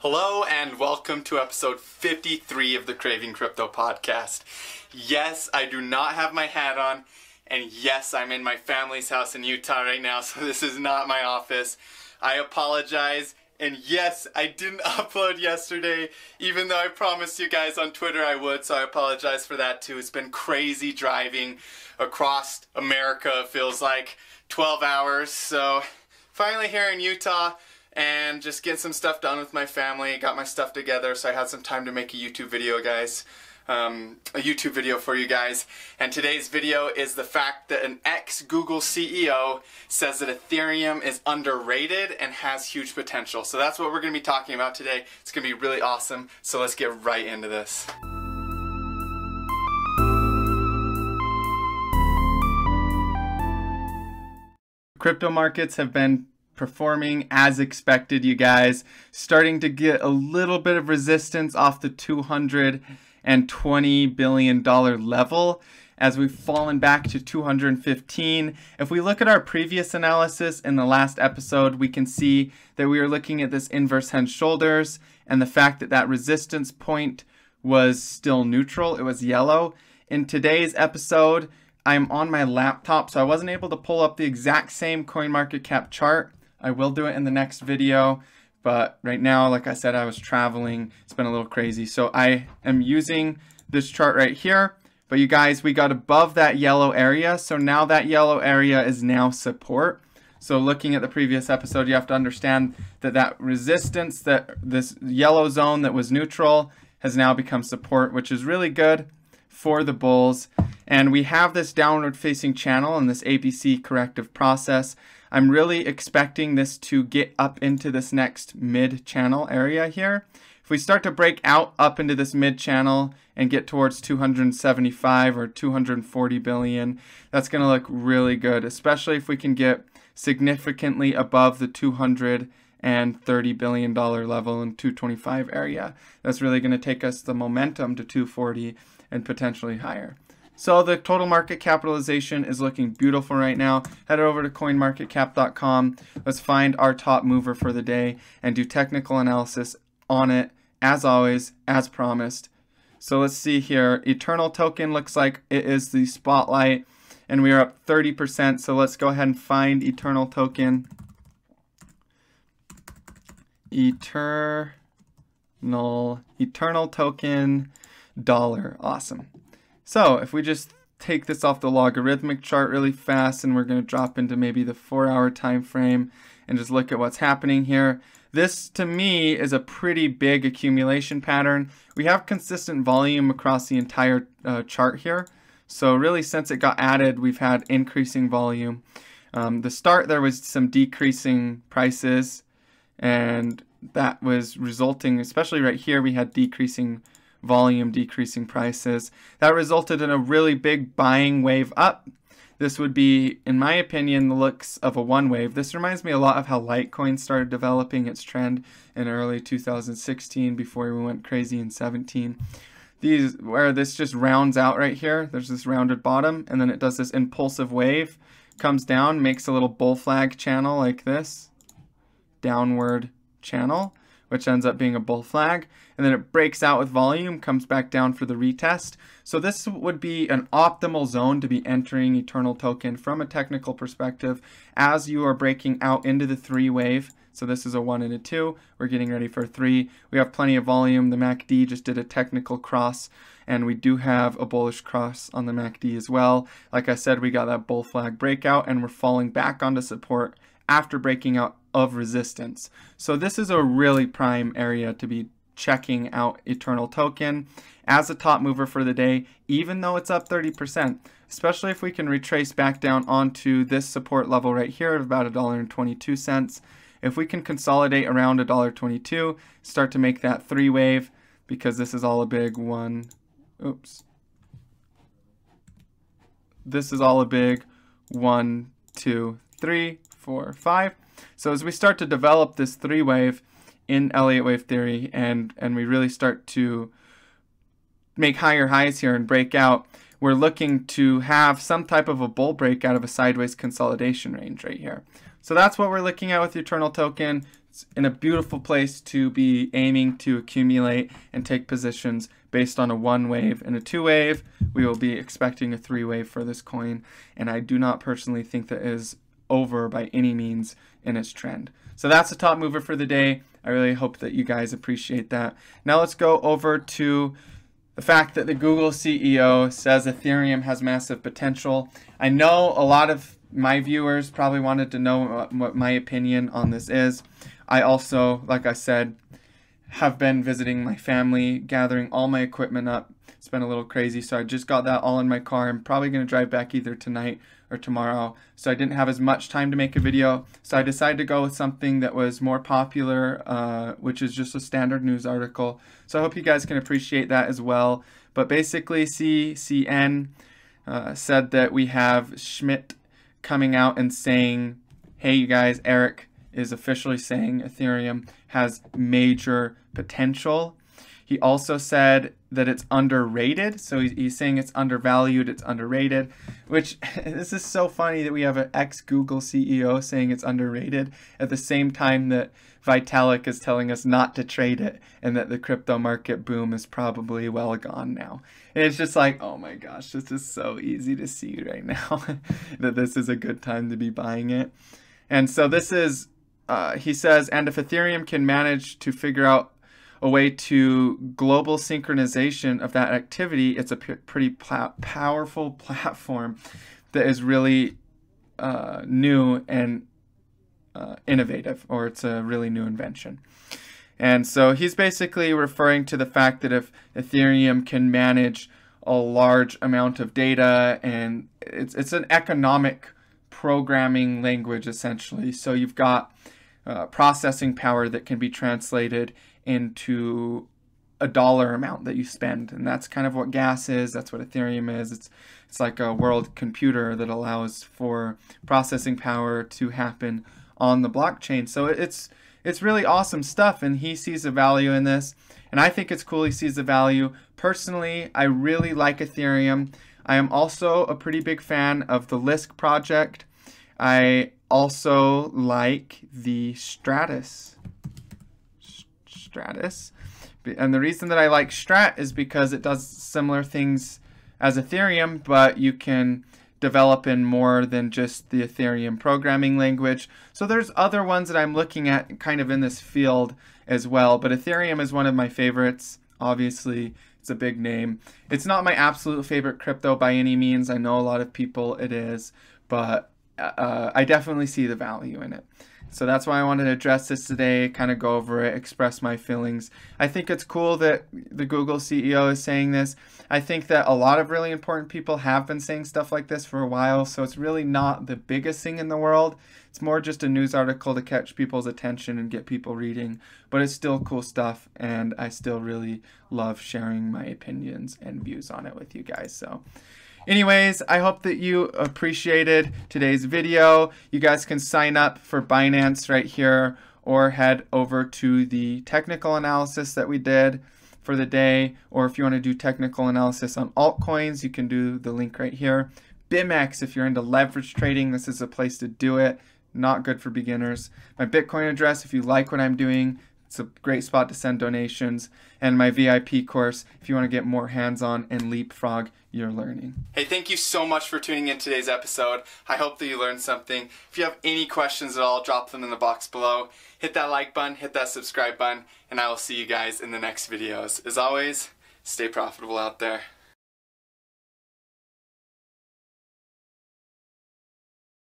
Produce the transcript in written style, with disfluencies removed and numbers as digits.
Hello and welcome to episode 53 of the Craving Crypto podcast. Yes, I do not have my hat on, and yes, I'm in my family's house in Utah right now, so this is not my office. I apologize, and yes, I didn't upload yesterday, even though I promised you guys on Twitter I would, so I apologize for that too. It's been crazy driving across America, it feels like 12 hours, so finally here in Utah. And just get some stuff done with my family, got my stuff together, so I had some time to make a YouTube video, guys. A YouTube video for you guys. And today's video is the fact that an ex-Google CEO says that Ethereum is underrated and has huge potential. So that's what we're going to be talking about today. It's going to be really awesome. So let's get right into this. Crypto markets have been performing as expected, you guys. Starting to get a little bit of resistance off the $220 billion level as we've fallen back to 215. If we look at our previous analysis in the last episode, we can see that we were looking at this inverse head shoulders and the fact that that resistance point was still neutral. It was yellow. In today's episode, I'm on my laptop, so I wasn't able to pull up the exact same CoinMarketCap chart. I will do it in the next video, but right now, like I said, I was traveling. It's been a little crazy. So I am using this chart right here, but you guys, we got above that yellow area. So now that yellow area is now support. So looking at the previous episode, you have to understand that that resistance, that this yellow zone that was neutral has now become support, which is really good for the bulls. And we have this downward facing channel and this ABC corrective process. I'm really expecting this to get up into this next mid channel area here. If we start to break out up into this mid channel and get towards 275 or 240 billion, that's going to look really good, especially if we can get significantly above the $230 billion level in 225 area. That's really going to take us the momentum to 240 and potentially higher. So the total market capitalization is looking beautiful right now. Head over to coinmarketcap.com. Let's find our top mover for the day and do technical analysis on it, as always, as promised. So let's see here. Eternal token looks like it is the spotlight, and we are up 30%. So let's go ahead and find Eternal token. Eternal token dollar. Awesome. So if we just take this off the logarithmic chart really fast, and we're going to drop into maybe the 4-hour time frame and just look at what's happening here. This to me is a pretty big accumulation pattern. We have consistent volume across the entire chart here. So really, since it got added, we've had increasing volume. The start there was some decreasing prices, and that was resulting, especially right here, we had decreasing volume, decreasing prices. That resulted in a really big buying wave up. This would be, in my opinion, the looks of a one wave. This reminds me a lot of how Litecoin started developing its trend in early 2016 before we went crazy in 17. Where this just rounds out right here, there's this rounded bottom, and then it does this impulsive wave, comes down, makes a little bull flag channel like this, downward channel, which ends up being a bull flag, and then it breaks out with volume, comes back down for the retest. So this would be an optimal zone to be entering Eternal token from a technical perspective as you are breaking out into the 3 wave. So this is a 1 and a 2. We're getting ready for a 3. We have plenty of volume. The MACD just did a technical cross, and we do have a bullish cross on the MACD as well. Like I said, we got that bull flag breakout, and we're falling back onto support after breaking out of resistance. So this is a really prime area to be checking out Eternal token as a top mover for the day, even though it's up 30%, especially if we can retrace back down onto this support level right here of about $1.22. If we can consolidate around $1.22, start to make that 3 wave, because this is all a big one. Oops. This is all a big 1, 2, 3, 4, 5. So as we start to develop this 3 wave in Elliott wave theory, and we really start to make higher highs here and break out, we're looking to have some type of a bull break out of a sideways consolidation range right here. So that's what we're looking at with the Eternal token. it's in a beautiful place to be aiming to accumulate and take positions based on a 1 wave and a 2 wave. We will be expecting a 3 wave for this coin, and I do not personally think that is over by any means in its trend. So that's the top mover for the day. I really hope that you guys appreciate that. Now let's go over to the fact that the Google CEO says Ethereum has massive potential. I know a lot of my viewers probably wanted to know what my opinion on this is. I also, like I said, have been visiting my family, gathering all my equipment up. It's been a little crazy, so I just got that all in my car. I'm probably going to drive back either tonight or tomorrow, so I didn't have as much time to make a video. So I decided to go with something that was more popular, which is just a standard news article. So I hope you guys can appreciate that as well. But basically, CCN said that we have Schmidt coming out and saying, hey, you guys, Eric is officially saying Ethereum has major potential. He also said that it's underrated. So he's saying it's undervalued, it's underrated, which this is so funny that we have an ex-Google CEO saying it's underrated at the same time that Vitalik is telling us not to trade it and that the crypto market boom is probably well gone now. And it's just like, oh my gosh, this is so easy to see right now that this is a good time to be buying it. And so this is, he says, and if Ethereum can manage to figure out a way to global synchronization of that activity, it's a pretty powerful platform that is really new and innovative, or it's a really new invention. And so he's basically referring to the fact that if Ethereum can manage a large amount of data, and it's an economic programming language essentially. So you've got processing power that can be translated into a dollar amount that you spend, and that's kind of what gas is. That's what Ethereum is. It's like a world computer that allows for processing power to happen on the blockchain. So it's really awesome stuff, and he sees the value in this, and I think it's cool he sees the value. Personally, I really like Ethereum. I am also a pretty big fan of the Lisk project. I also like the Stratus. And the reason that I like Strat is because it does similar things as Ethereum, but you can develop in more than just the Ethereum programming language. So there's other ones that I'm looking at kind of in this field as well, but Ethereum is one of my favorites. Obviously, it's a big name. It's not my absolute favorite crypto by any means. I know a lot of people it is, but I definitely see the value in it. So that's why I wanted to address this today, kind of go over it, express my feelings. I think it's cool that the Google CEO is saying this. I think that a lot of really important people have been saying stuff like this for a while, so it's really not the biggest thing in the world. It's more just a news article to catch people's attention and get people reading, but it's still cool stuff, and I still really love sharing my opinions and views on it with you guys. So anyways, I hope that you appreciated today's video. You guys can sign up for Binance right here or head over to the technical analysis that we did for the day. Or if you want to do technical analysis on altcoins, you can do the link right here. BitMEX, if you're into leverage trading, this is a place to do it. Not good for beginners. My Bitcoin address, if you like what I'm doing, it's a great spot to send donations. And my VIP course, if you want to get more hands-on and leapfrog your learning. Hey, thank you so much for tuning in today's episode. I hope that you learned something. If you have any questions at all, drop them in the box below. Hit that like button, hit that subscribe button, and I will see you guys in the next videos. As always, stay profitable out there.